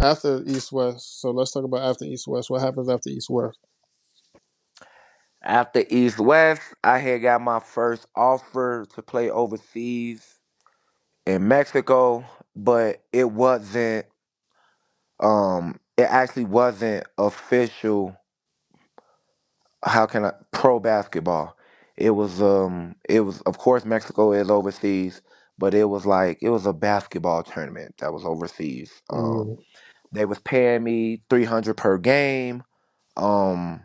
After East West, so let's talk about after East West. What happens after East West? After East West, I had got my first offer to play overseas in Mexico, but it actually wasn't official. How can I pro basketball? It was of course Mexico is overseas, but it was a basketball tournament that was overseas. Mm, They was paying me 300 per game. Um,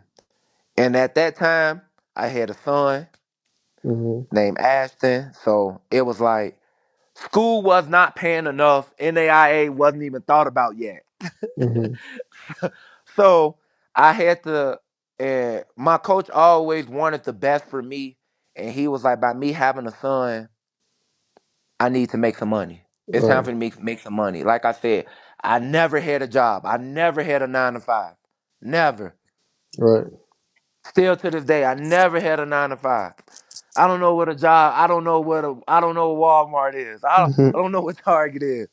and at that time, I had a son mm, named Ashton, so it was like school was not paying enough. NAIA wasn't even thought about yet. mm, So I had to, and my coach always wanted the best for me. And he was like, by me having a son, I need to make some money. It's time right, for me to make some money. Like I said, I never had a job. I never had a 9 to 5. Never. right. Still to this day, I never had a 9 to 5. I don't know what a job. I don't know what Walmart is. I Mhm. don't know what Target is.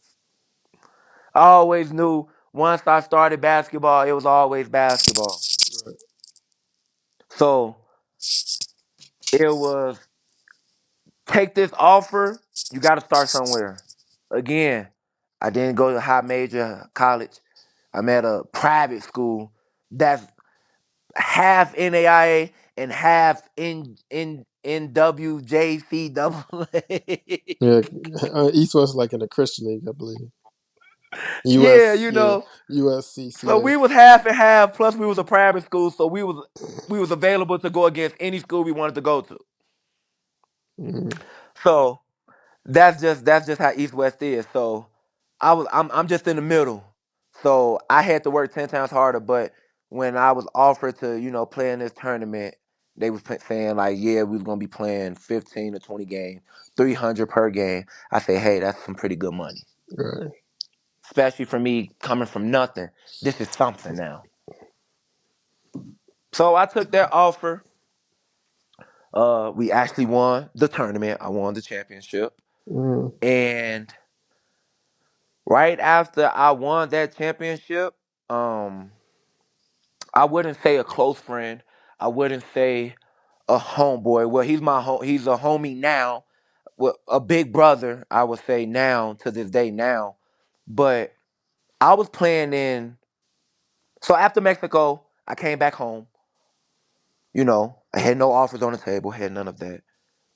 I always knew once I started basketball, it was always basketball. So it was take this offer. You got to start somewhere. Again, I didn't go to high major college. I'm at a private school that's half NAIA and half in NWJCAA. Yeah, East West like in the Christian League, I believe. Yeah, US, you yeah, know. So USCCA. we was half and half. Plus, we was a private school, so we was available to go against any school we wanted to go to. Mm, So that's just how East West is. So I'm just in the middle. So I had to work 10 times harder. But when I was offered to play in this tournament, they was saying like, yeah, we was gonna be playing 15 to 20 games, 300 per game. I say, hey, that's some pretty good money, right. especially for me coming from nothing. This is something now. So I took that offer. We actually won the tournament. I won the championship, Mm, and right after I won that championship, um, I wouldn't say a close friend. I wouldn't say a homeboy. Well, he's a homie now. Well, a big brother, I would say now to this day now. But I was playing in. So after Mexico, I came back home. I had no offers on the table. Had none of that.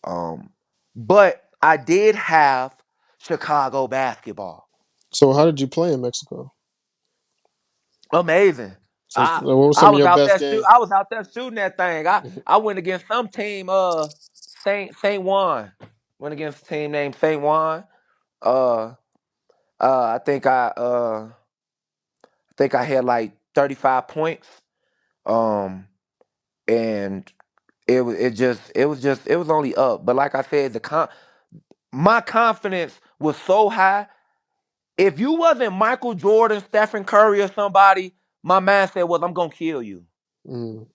Um, but I did have Chicago basketball. so how did you play in Mexico? Amazing. So, I what was I some of was your out best there games? I was out there shooting that thing. I went against some team, Saint Juan. Went against a team named Saint Juan. Uh I think I had like 35 points. Um and it was only up. But like I said, my confidence was so high. If you wasn't Michael Jordan, Stephen Curry, or somebody, my mindset was I'm gonna kill you. Mm,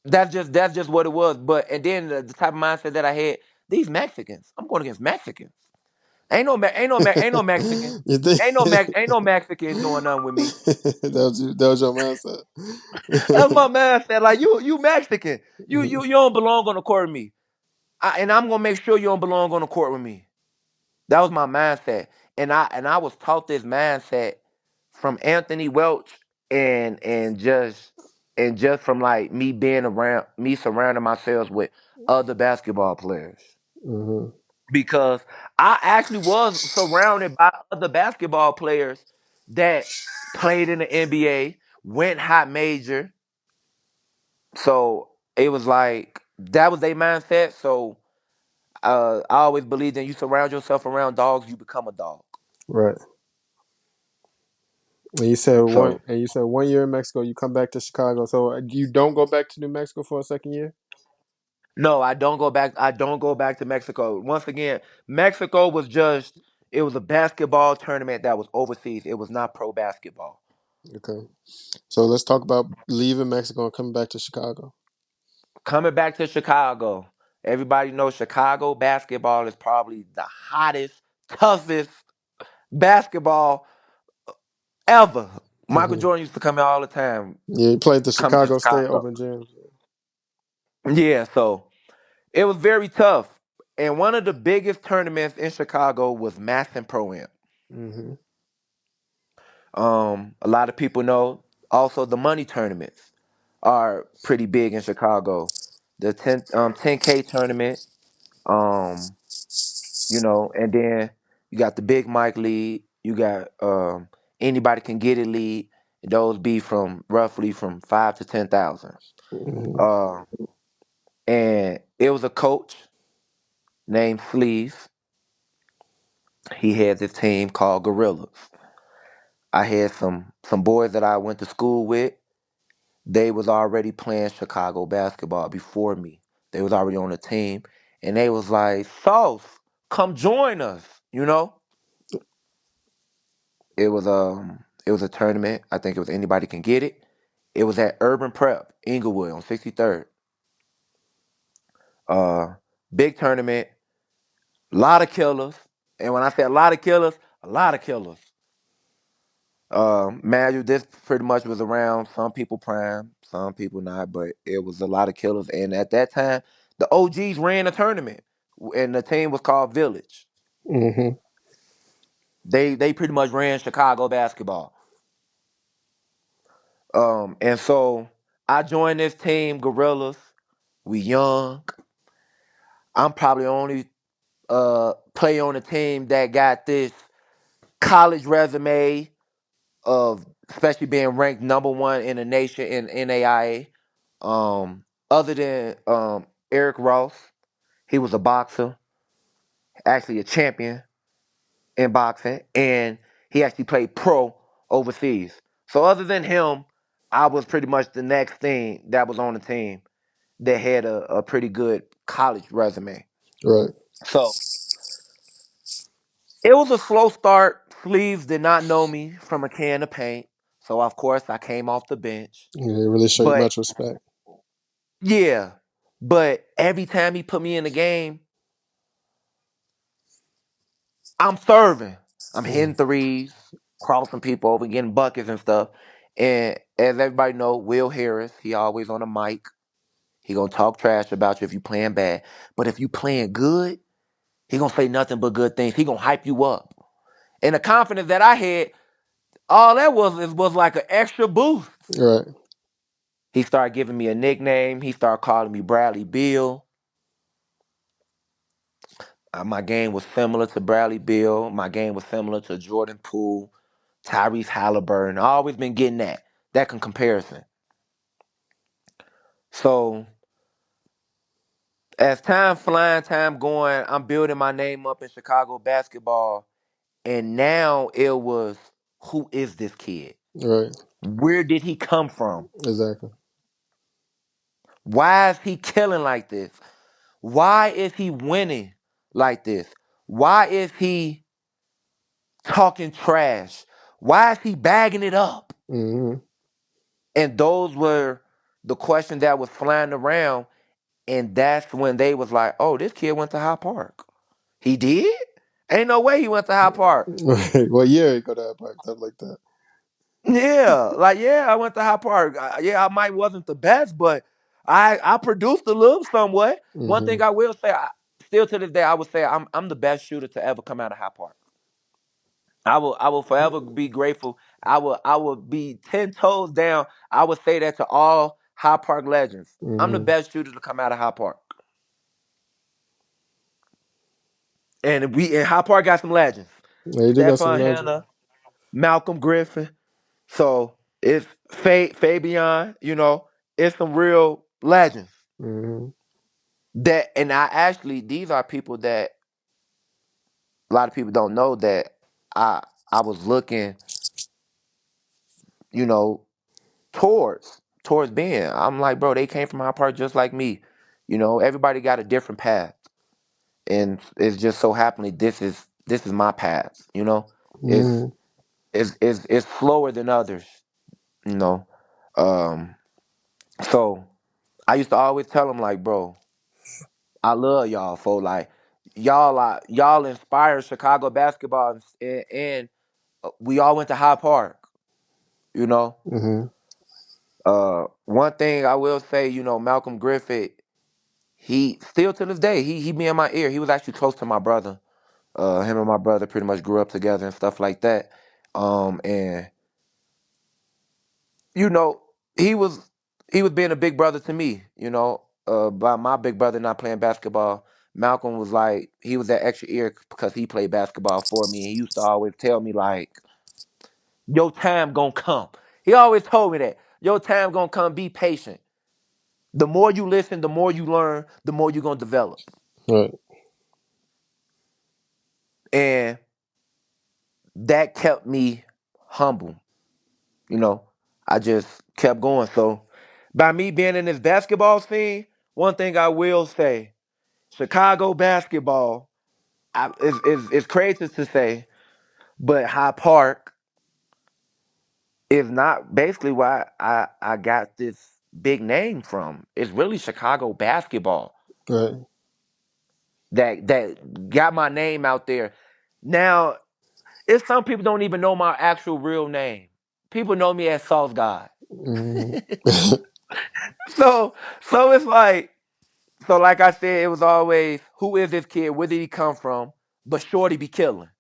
That's just what it was. But and then the type of mindset that I had, these Mexicans, I'm going against Mexicans. Ain't no Mexican, you think ain't no Mexicans doing nothing with me. that was your mindset? That's my mindset. Like you Mexican, you don't belong on the court with me, and I'm gonna make sure you don't belong on the court with me. That was my mindset, and I was taught this mindset from Anthony Welch and just from like me being around me surrounding myself with other basketball players Hmm. because I actually was surrounded by other basketball players that played in the NBA, went hot major. So it was like that was their mindset. So I always believed that you surround yourself around dogs, you become a dog. Right. So And you said 1 year in Mexico, you come back to Chicago. So you don't go back to New Mexico for a second year? no, I don't go back. I don't go back to Mexico. Once again, Mexico was just it was a basketball tournament that was overseas. It was not pro basketball. Okay. So let's talk about leaving Mexico and coming back to Chicago. Coming back to Chicago, everybody knows Chicago basketball is probably the hottest, toughest basketball ever. Michael Hmm. Jordan used to come here all the time, Yeah, he played the coming to Chicago State Chicago. Open Gym. Yeah, so it was very tough. And one of the biggest tournaments in Chicago was Masson Pro Am. Hmm. A lot of people know also the money tournaments are pretty big in Chicago. The 10K tournament, um, and then you got the Big Mike League, you got anybody can get it league. Those be from roughly from 5 to 10,000. Hmm. Uh, and it was a coach named Sleeve. He had this team called Gorillas. I had some boys that I went to school with. They was already playing Chicago basketball before me. They was already on the team, and they was like, "Sauce, come join us." You know, it was a tournament. I think it was anybody can get it. It was at Urban Prep, Inglewood on 63rd. Uh, Big tournament, lot of killers, and when I say a lot of killers. Magic, this pretty much was around some people prime, some people not, but it was a lot of killers. And at that time, the OGs ran a tournament, and the team was called Village. Hmm. They pretty much ran Chicago basketball. And so I joined this team, Gorillas. We young. I'm probably the only player on the team that got this college resume of especially being ranked number one in the nation in NAIA. Other than Eric Ross, he was a boxer, actually a champion in boxing, and he actually played pro overseas. So other than him, I was pretty much the next thing that was on the team that had a pretty good college resume. Right. So it was a slow start. Sleeves did not know me from a can of paint. So of course I came off the bench. Yeah, they really show you But much respect. yeah, but every time he put me in the game, I'm serving. I'm Mm. hitting threes, crossing people over, getting buckets and stuff. And as everybody know, Will Harris, he always on the mic. He gonna talk trash about you if you playing bad. But if you playing good, he gonna say nothing but good things. He gonna hype you up. And the confidence that I had, all that was like an extra boost. Right. He started giving me a nickname. He started calling me Bradley Beal. My game was similar to Bradley Beal. My game was similar to Jordan Poole, Tyrese Halliburton. I always been getting that comparison. So as time flying, time going, I'm building my name up in Chicago basketball. And now it was, who is this kid? Right. Where did he come from? Exactly. Why is he killing like this? Why is he winning like this? Why is he talking trash? Why is he bagging it up? Hmm. And those were the questions that was flying around. And that's when they was like, oh, this kid went to High Park. He did? Ain't no way he went to High Park. Right. Well, yeah, you go to that park, stuff like that. Yeah, like yeah, I went to High Park. Yeah, I might wasn't the best, but I produced a little somewhat. One Hmm. thing I will say, still to this day, I would say I'm the best shooter to ever come out of High Park. I will forever be grateful. I will be 10 toes down. I would say that to all High Park legends. I'm the Hmm. best shooter to come out of High Park. And we in High Park got some legends. Yeah, you do got some Stephon legend. Hanna, Malcolm Griffin. So it's Fabian, it's some real legends. Hmm. That and I actually these are people that a lot of people don't know that I I was looking, you know, towards being. I'm like, bro, they came from High Park just like me. Everybody got a different path. And it's just so happening this is my path, It's Hmm. it's slower than others, you know. Um so I used to always tell them like, bro, I love y'all for like y'all inspire Chicago basketball and we all went to High Park. You know, Hmm. one thing I will say, Malcolm Griffith, he still to this day, he be in my ear. He was actually close to my brother. Him and my brother pretty much grew up together and stuff like that. And you know, he was he was being a big brother to me. By my big brother not playing basketball, Malcolm was like he was that extra ear because he played basketball for me. And he used to always tell me like, "Your time gonna come." He always told me that your time gonna come. Be patient. The more you listen, the more you learn, the more you're gonna develop. Right. And that kept me humble. You know, I just kept going. So by me being in this basketball scene, one thing I will say, Chicago basketball is crazy to say, but High Park is not basically why I got this big name from. It's really Chicago basketball Right. that got my name out there. Now, it's some people don't even know my actual real name. People know me as Sauce God. Hmm. So so it's like like I said, it was always who is this kid? Where did he come from? But Shorty be killing.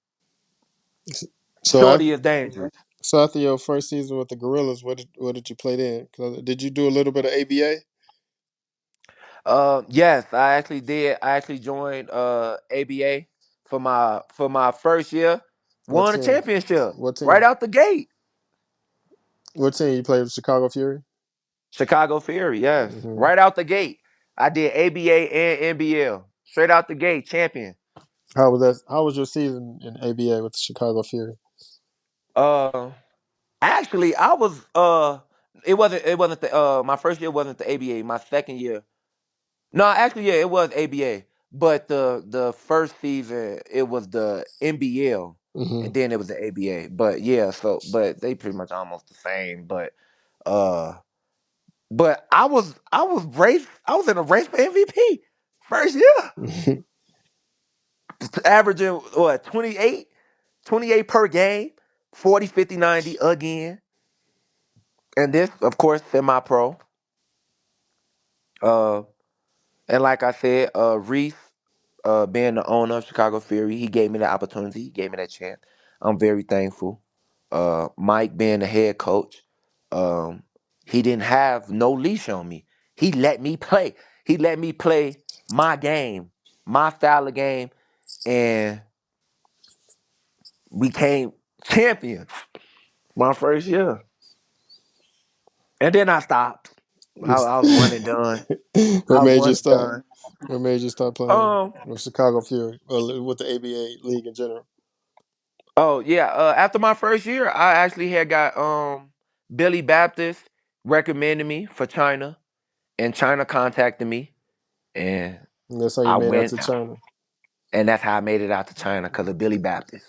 so Shorty after is dangerous. so after your first season with the Gorillas, what did you play then? 'Cause did you do a little bit of ABA? Yes, I actually did. I actually joined ABA for my first year. What Won a team? championship What right team? out the gate. What team you played with? Chicago Fury. Chicago Fury, yes, Hmm. right out the gate. I did ABA and NBL straight out the gate, champion. How was that? How was your season in ABA with the Chicago Fury? Uh, Actually, I was it wasn't the my first year wasn't the ABA. My second year, no, actually, yeah, it was ABA. But the first season it was the NBL, Hmm. and then it was the ABA. But yeah, but they pretty much almost the same. Uh, but I was in a race for MVP first year, averaging what 28 per game, 40, 50, 90 again, and this of course semi pro. Uh, And like I said, Reese, being the owner of Chicago Fury, he gave me the opportunity. He gave me that chance. I'm very thankful. Mike, being the head coach, um, he didn't have no leash on me. He let me play. He let me play my game, my style of game, and we came champions my first year. And then I stopped. I was one and done. what I was made you one and stop? done. What made you start playing Um, with Chicago Fury or with the ABA league in general? Oh yeah. After my first year, I actually had got Billy Baptist recommended me for China, and China contacted me, and And that's how you I made out to went, China. and that's how I made it out to China because of Billy Baptist.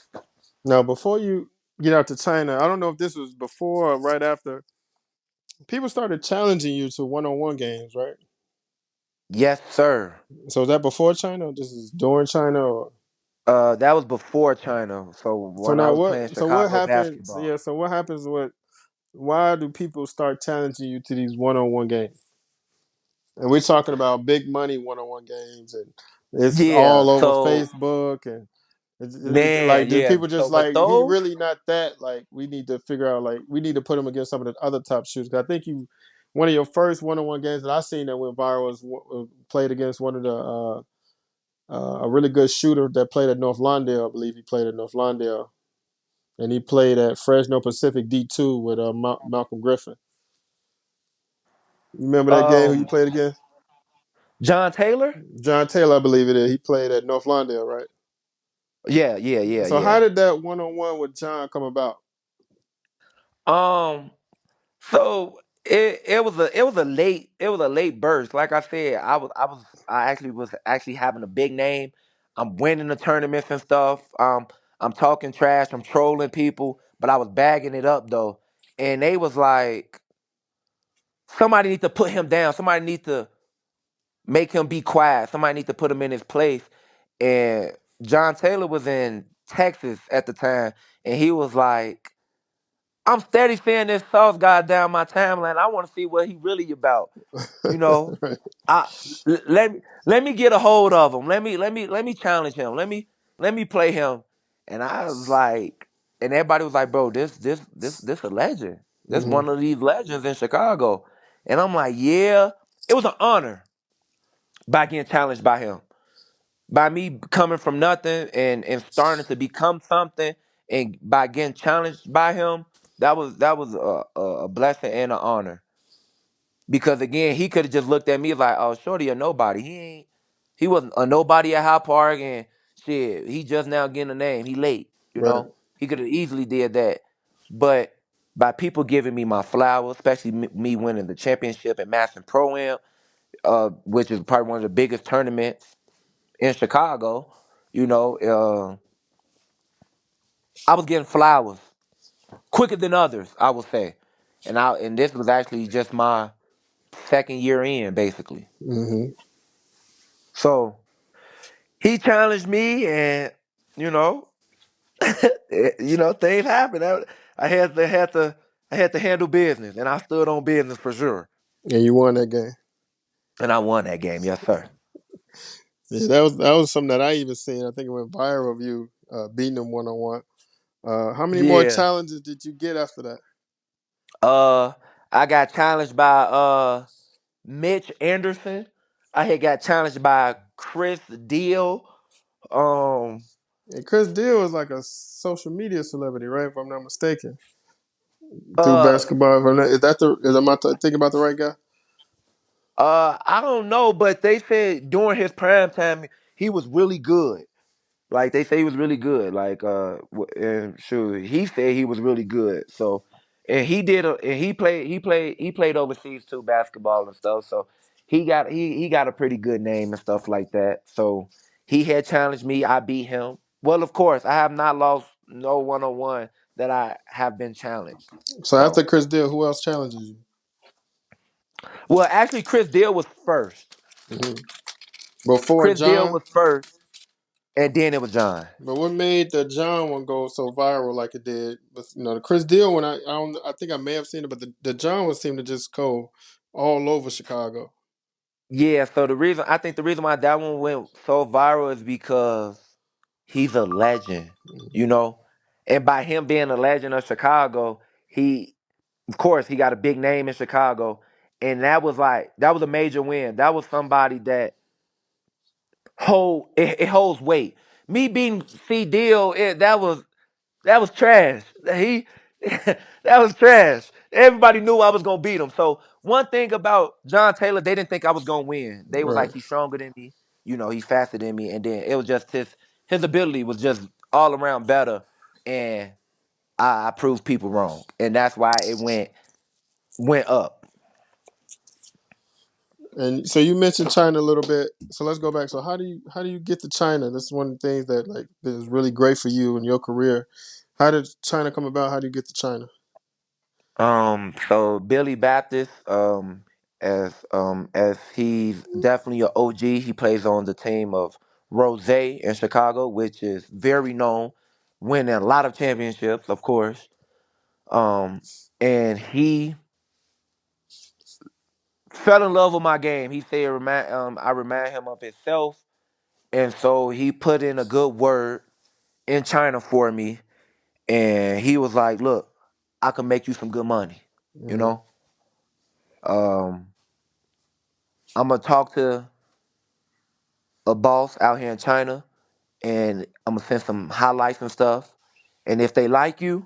Now, before you get out to China, I don't know if this was before or right after. People started challenging you to one-on-one games, right? Yes, sir. So is that before China? Or this is during China, or That was before China. So so when I now was what? playing So what Chicago happens? basketball. Yeah. So what happens with? Why do people start challenging you to these one-on-one games? And we're talking about big money one-on-one games, and it's Yeah. all over So Facebook. And it's man, like, do yeah. people So just but like he those, really not that? Like, we need to figure out like we need to put him against some of the other top shooters. 'Cause I think you one of your first one-on-one games that I seen that went viral was played against one of the a really good shooter that played at North Lawndale. I believe he played at North Lawndale, and he played at Fresno Pacific D2 with Malcolm Griffin. You remember that game? Who you um played against? John Taylor. John Taylor, I believe it is. He played at North Lawndale, right? Yeah, yeah, yeah, So how yeah. did that one-on-one with John come about? Um, So it was a late burst. Like I said, I actually was actually having a big name. I'm winning the tournaments and stuff. I'm talking trash. I'm trolling people, but I was bagging it up though. And they was like, somebody need to put him down. Somebody need to make him be quiet. Somebody need to put him in his place. And John Taylor was in Texas at the time, and he was like, I'm steady seeing this sauce guy down my timeline. I want to see what he really about. You know, Right. I let me get a hold of him. Let me challenge him. Let me play him. And I was like, and everybody was like, bro, this a legend. This Hmm. one of these legends in Chicago. And I'm like, yeah, it was an honor by getting challenged by him. By me coming from nothing and starting to become something, and by getting challenged by him, that was a blessing and an honor. Because again, he could have just looked at me like, "Oh, shorty, a nobody. He wasn't a nobody at High Park, and shit, he just now getting a name. He late, you Right. know. He could have easily did that, but by people giving me my flowers, especially me winning the championship at Masson Pro Am, which is probably one of the biggest tournaments in Chicago, you know, I was getting flowers quicker than others, I would say, and this was actually just my second year in, basically. Hmm. So he challenged me, and you know, things happen. I had to handle business, and I stood on business for sure, And you won that game. and I won that game. Yes, sir. Yeah, that was something that I even seen. I think it went viral of you beating them 1-on-1. How many more Yeah. challenges did you get after that? Uh, I got challenged by Mitch Anderson. I had got challenged by Chris Deal. Um, And Chris Deal was like a social media celebrity, right? If I'm not mistaken, through uh, basketball. If I'm not, is that the? Is am I thinking about the right guy? I don't know, but they said during his prime time he was really good. Like they say he was really good. Like and sure he said he was really good. So and he played overseas too, basketball and stuff. So he got a pretty good name and stuff like that. So he had challenged me. I beat him. Well, of course, I have not lost no 1-on-1 that I have been challenged. So So after Chris Deal, who else challenges you? well, actually, Chris Deal was first. Hmm. Before Chris Deal John. was first, and then it was John. But what made the John one go so viral like it did? Was, the Chris Deal one. I don't. I think I may have seen it, but the John one seemed to just go all over Chicago. Yeah, so the reason why that one went so viral is because he's a legend, you know? And by him being a legend of Chicago, he of course he got a big name in Chicago. And that was a major win. That was somebody that it holds weight. Me being C Deal, that was trash. He that was trash. Everybody knew I was gonna beat him. So one thing about John Taylor, they didn't think I was gonna win. They was Right. like, he's stronger than me, he's faster than me, and then it was just his ability was just all around better, and I proved people wrong, and that's why it went up. And so you mentioned China a little bit. So let's go back. So how do you get to China? This is one of the things that like that is really great for you in your career. How did China come about? How do you get to China? So Billy Baptist, as he's definitely an OG. He plays on the team of Rose in Chicago, which is very known, winning a lot of championships, of course. Um, and he fell in love with my game. He said, I remind him of himself, and so he put in a good word in China for me, and he was like, "Look, I can make you some good money, you Hmm. know." Um, I'm gonna talk to a boss out here in China, and I'm gonna send some highlights and stuff. And if they like you,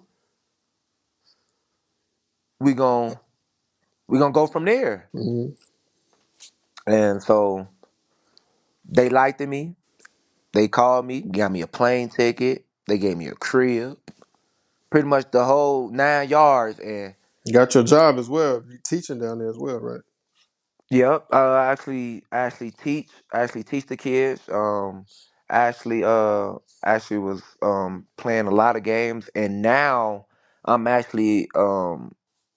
we gon' we gonna go from there. Hmm. And so they liked me. They called me, got me a plane ticket. They gave me a crib, pretty much the whole 9 yards. And You got your job as well. You teaching down there as well, right? yep, I actually teach the kids. I actually was playing a lot of games, and now I'm actually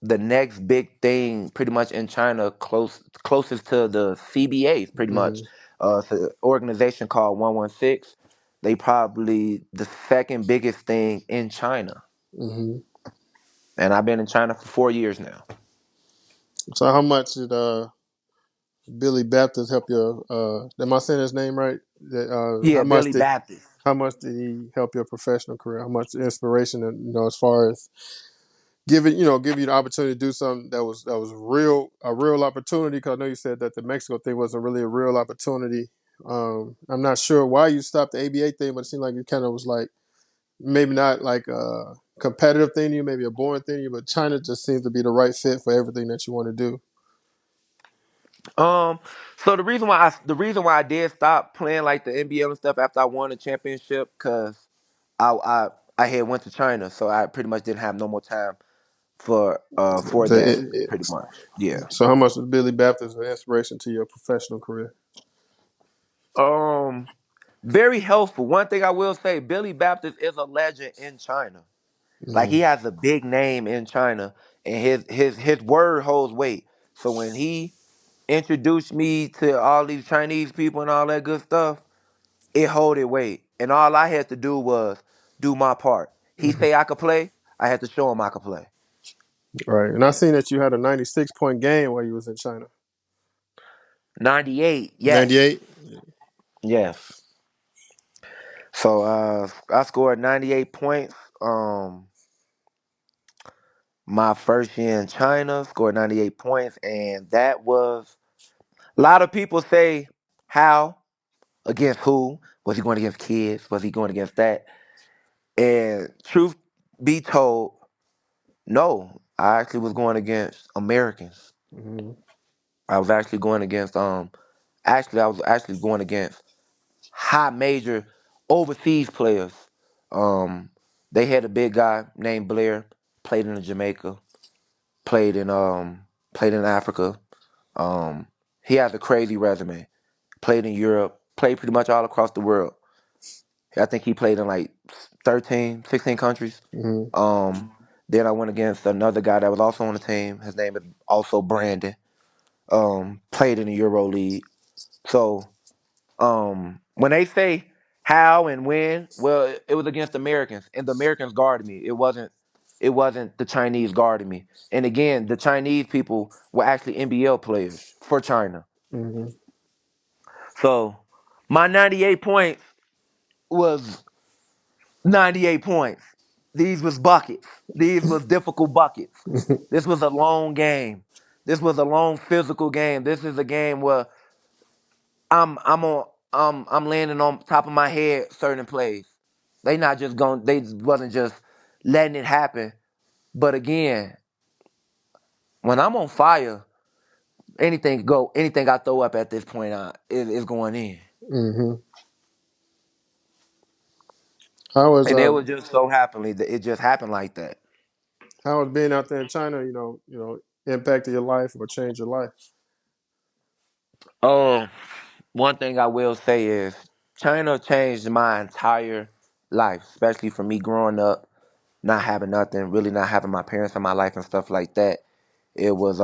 the next big thing, pretty much in China, closest to the CBAs, pretty much. Hmm. It's an organization called 116. They probably the second biggest thing in China, Hmm. and I've been in China for 4 years now. So how much did Billy Baptist help your? Am I saying his name right? Yeah, Billy Baptist. how much did he help your professional career? How much inspiration, and as far as give you the opportunity to do something that was a real opportunity. Because I know you said that the Mexico thing wasn't really a real opportunity. I'm not sure why you stopped the ABA thing, but it seemed like it kind of was like maybe not like a competitive thing to you, maybe a boring thing to you, but China just seems to be the right fit for everything that you want to do. Um, so the reason why I did stop playing like the NBL and stuff after I won the championship, cause I I I had went to China, so I pretty much didn't have no more time for that. Pretty much, yeah. So how much was Billy Baptist an inspiration to your professional career? Um, Very helpful. One thing I will say, Billy Baptist is a legend in China. Like he Mm-hmm. has a big name in China, and his word holds weight. So when he introduced me to all these Chinese people and all that good stuff, it hold it weight. And all I had to do was do my part. He Mm-hmm. say I could play, I had to show him I could play. Right, and I seen that you had a 96-point game while you was in China. 98, yes. 98. Yes. So I scored 98 points. My first year in China, scored 98 points, and that was a lot of people say how against who? Was he going against kids? Was he going against that? And truth be told, no. I actually was going against Americans. Mm-hmm. I was actually going against actually I was actually going against high major overseas players. Um they had a big guy named Blair, played in Jamaica, played in played in Africa. Um he has a crazy resume. Played in Europe, played pretty much all across the world. I think he played in like 13, 16 countries. Mm-hmm. Um then I went against another guy that was also on the team. His name is also Brandon. Played in the Euro League. So when they say how and when, well, it was against Americans, and the Americans guarded me. It wasn't the Chinese guarding me. And again, the Chinese people were actually NBL players for China. Mm-hmm. So my 98 points was 98 points. These was buckets. These was difficult buckets. This was a long game. This was a long physical game. This is a game where I'm landing on top of my head certain plays. They wasn't just letting it happen. But again, when I'm on fire, anything I throw up at this point is going in. Mm-hmm. How was And it was just so happily that it just happened like that. how was being out there in China? Impacted your life or changed your life? Um, One thing I will say is China changed my entire life, especially for me growing up, not having nothing, really not having my parents in my life and stuff like that. It was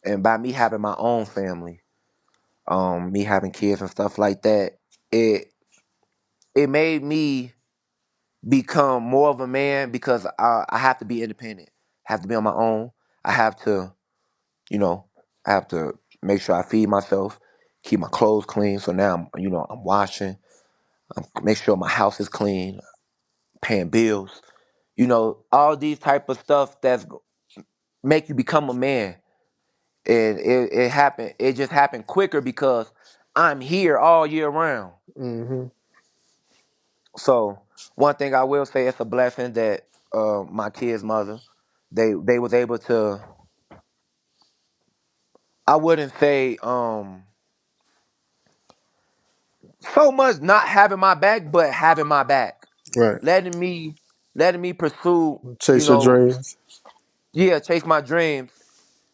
and by me having my own family, me having kids and stuff like that, it it made me become more of a man because I have to be independent, have to be on my own. I have to, you know, I have to make sure I feed myself, keep my clothes clean. So now I'm washing, make sure my house is clean, paying bills. All these type of stuff that's make you become a man. And it happened. It just happened quicker because I'm here all year round. Mm-hmm. So one thing I will say, it's a blessing that my kid's mother, they was able to. I wouldn't say so much not having my back, but having my back, Right. letting me letting me pursue, you Chase your know, dreams. yeah, chase my dreams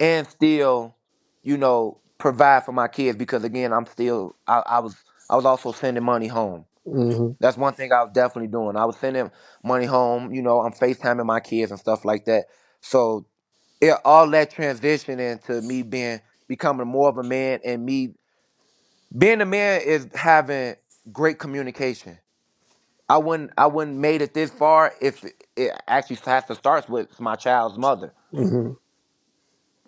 and still, provide for my kids because again, I was also sending money home. Mm-hmm. That's one thing I was definitely doing. I was sending money home. I'm FaceTiming my kids and stuff like that. So all that transition into me becoming more of a man, and me being a man is having great communication. I wouldn't made it this far if it actually has to start with my child's mother. Hmm.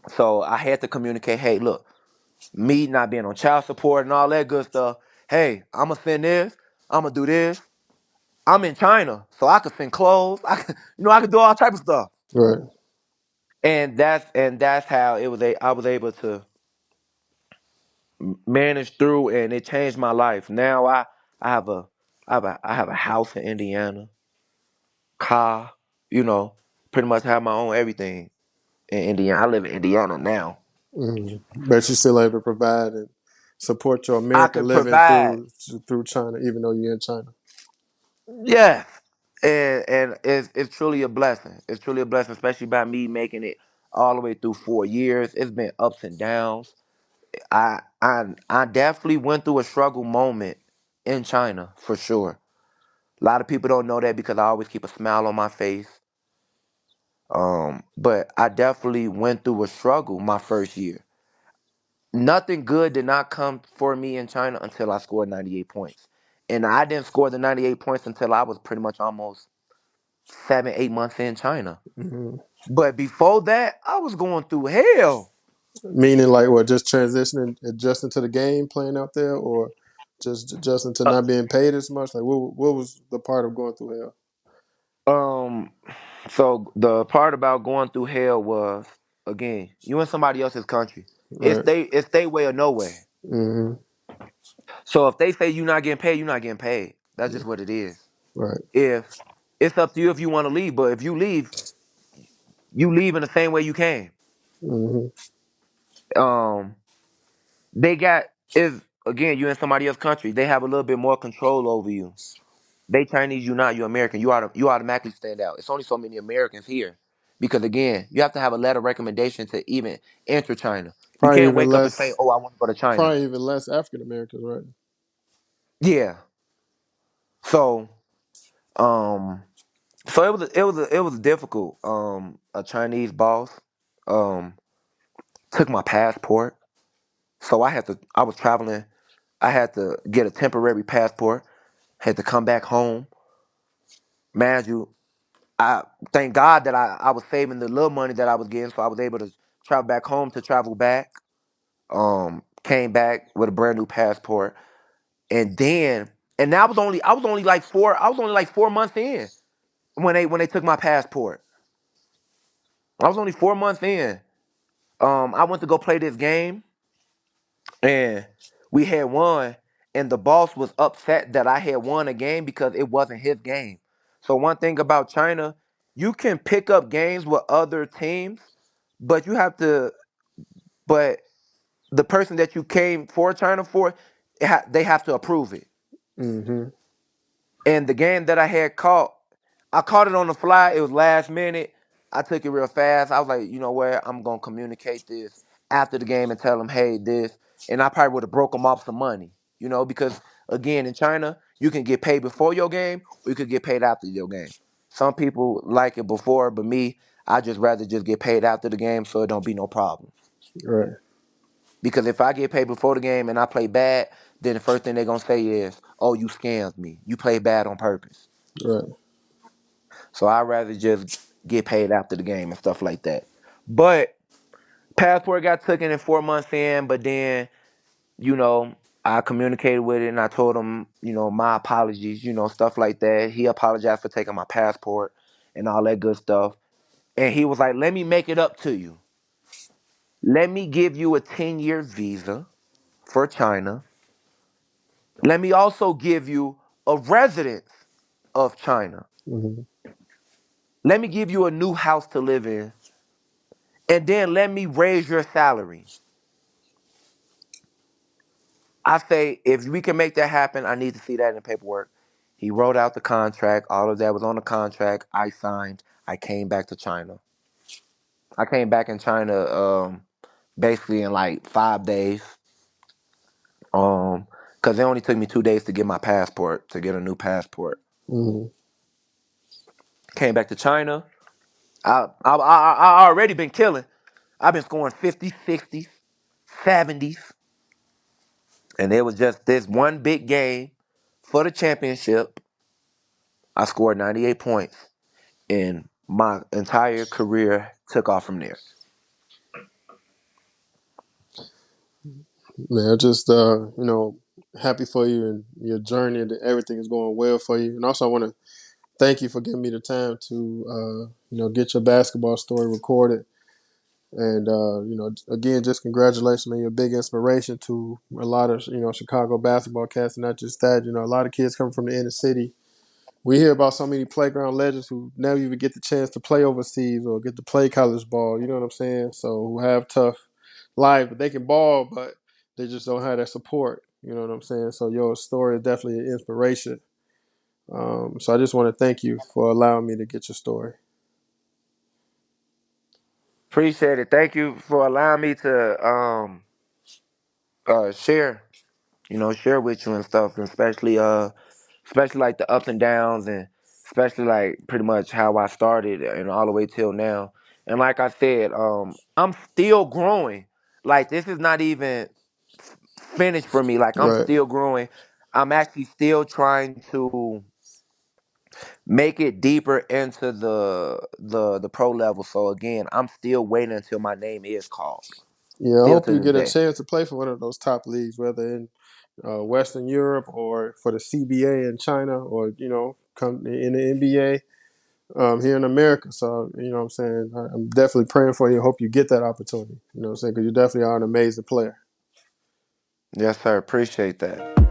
So I had to communicate, hey, look, me not being on child support and all that good stuff. Hey, I'ma send this, I'ma do this. I'm in China, so I could send clothes. I could do all type of stuff. Right. And that's how I was able to manage through, and it changed my life. Now I have a I have a house in Indiana, car, you know, pretty much have my own everything in Indiana. I live in Indiana now. Hmm. But you're still able to provide and support your I American could living provide. through China, even though you're in China. Yes. And it's truly a blessing. It's truly a blessing, especially by me making it all the way through 4 years. It's been ups and downs. I definitely went through a struggle moment in China for sure. A lot of people don't know that because I always keep a smile on my face. But I definitely went through a struggle my first year. Nothing good did not come for me in China until I scored 98 points. And I didn't score the 98 points until I was pretty much almost 7, 8 months in China. Hmm. But before that, I was going through hell. Meaning, like, what, just transitioning, adjusting to the game, playing out there, or just adjusting to Uh, not being paid as much? Like, what was the part of going through hell? Um, so the part about going through hell was, again, you in somebody else's country. Right. It's they way or no way. Hmm. So if they say you're not getting paid, you're not getting paid. That's just what it is. Right. If It's up to you if you want to leave, but if you leave in the same way you came. Hmm. Um, they got if again you in somebody else's country, they have a little bit more control over you. They Chinese, you not, you American. You automatically stand out. It's only so many Americans here. Because again, you have to have a letter of recommendation to even enter China. You Probably can't even wake up and say, less. "Oh, I want to go to China." Probably even less African Americans, right? Yeah. So, um, so it was difficult. A Chinese boss, um, took my passport. So I was traveling. I had to get a temporary passport. Had to come back home. Man, you, I thank God that I was saving the little money that I was getting, so I was able to travel back home to travel back. Came back with a brand new passport, and then and I was only like 4 months in when they took my passport. I was only 4 months in. I went to go play this game, and we had won, and the boss was upset that I had won a game because it wasn't his game. So one thing about China, you can pick up games with other teams, but you have to but the person that you came for China for, they have to approve it. Hmm. And the game that I caught it on the fly. It was last minute. I took it real fast. I was like, you know what? I'm gonna communicate this after the game and tell them, hey, this. And I probably would have broke them off some money, because again, in China, you can get paid before your game or you could get paid after your game. Some people like it before, but me, I just rather just get paid after the game so it don't be no problem. Right. Because if I get paid before the game and I play bad, then the first thing they're gonna say is, "Oh, you scammed me. You played bad on purpose." Right. So I'd rather just get paid after the game and stuff like that. But passport got taken in 4 months in, but then you know I communicated with it and I told him, my apologies, stuff like that. He apologized for taking my passport and all that good stuff, and he was like, "Let me make it up to you. Let me give you a 10-year visa for China. Let me also give you a residence of China. Hmm. Let me give you a new house to live in. And then let me raise your salary." I say, if we can make that happen, I need to see that in the paperwork. He wrote out the contract. All of that was on the contract. I signed. I came back to China. I came back in China basically in like 5 days. Because it only took me 2 days to get my passport, to get a new passport. Hmm. Came back to China. I already been killing. I've been scoring 50s, 60s, 70s. And it was just this one big game for the championship. I scored 98 points, and my entire career took off from there. Man, just happy for you and your journey and that everything is going well for you. And also, I want to thank you for giving me the time to get your basketball story recorded. And again, just congratulations, man. You're a big inspiration to a lot of Chicago basketball cats, and not just that. A lot of kids come from the inner city. We hear about so many playground legends who never even get the chance to play overseas or get to play college ball. You know what I'm saying? So who have tough life, but they can ball, but they just don't have that support. You know what I'm saying? So your story is definitely an inspiration. So I just want to thank you for allowing me to get your story. Appreciate it. Thank you for allowing me to share, share with you and stuff, and especially like the ups and downs, and especially like pretty much how I started and all the way till now. And like I said, I'm still growing. Like this is not even finished for me. Like I'm Right. still growing. I'm actually still trying to make it deeper into the pro level. So again, I'm still waiting until my name is called. Yeah, I Still hope to you this get a day. chance to play for one of those top leagues, whether in Western Europe or for the CBA in China, or come in the NBA here in America. So what I'm saying, I'm definitely praying for you. Hope you get that opportunity. You know what I'm saying, because you definitely are an amazing player. Yes, sir. Appreciate that.